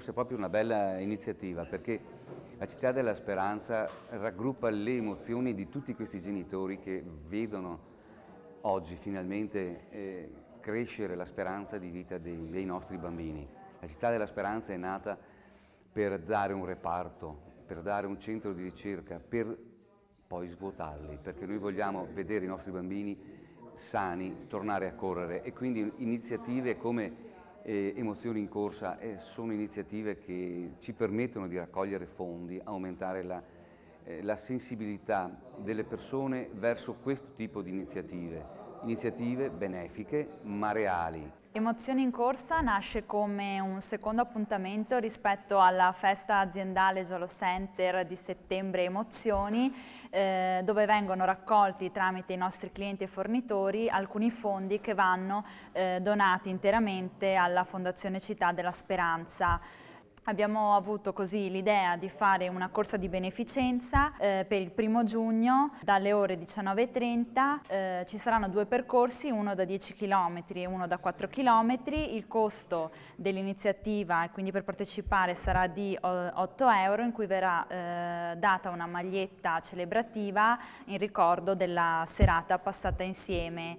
forse proprio una bella iniziativa, perché la Città della Speranza raggruppa le emozioni di tutti questi genitori che vedono oggi finalmente crescere la speranza di vita dei nostri bambini. La Città della Speranza è nata per dare un reparto, per dare un centro di ricerca, per poi svuotarli, perché noi vogliamo vedere i nostri bambini sani, tornare a correre, e quindi iniziative come Emozioni in Corsa sono iniziative che ci permettono di raccogliere fondi, aumentare la sensibilità delle persone verso questo tipo di iniziative benefiche ma reali. Emozioni in Corsa nasce come un secondo appuntamento rispetto alla festa aziendale Giallo Center di settembre Emozioni, dove vengono raccolti tramite i nostri clienti e fornitori alcuni fondi che vanno donati interamente alla Fondazione Città della Speranza. Abbiamo avuto così l'idea di fare una corsa di beneficenza per il 1° giugno dalle ore 19:30. Ci saranno 2 percorsi, uno da 10 km e uno da 4 km. Il costo dell'iniziativa, e quindi per partecipare, sarà di 8 euro, in cui verrà data una maglietta celebrativa in ricordo della serata passata insieme.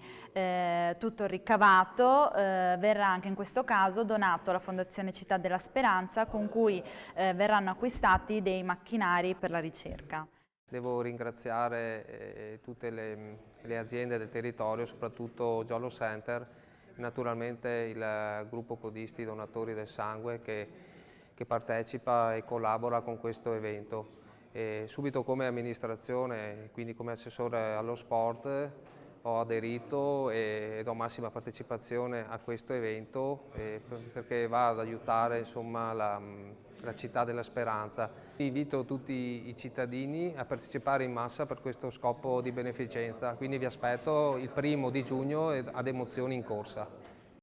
Tutto il ricavato verrà anche in questo caso donato alla Fondazione Città della Speranza, con cui verranno acquistati dei macchinari per la ricerca. Devo ringraziare tutte le aziende del territorio, soprattutto Giallo Center, e naturalmente il gruppo Podisti Donatori del Sangue che partecipa e collabora con questo evento. Subito come amministrazione, quindi come assessore allo sport, ho aderito e do massima partecipazione a questo evento perché va ad aiutare, insomma, la Città della Speranza. Invito tutti i cittadini a partecipare in massa per questo scopo di beneficenza, quindi vi aspetto il 1° giugno ad Emozioni in Corsa.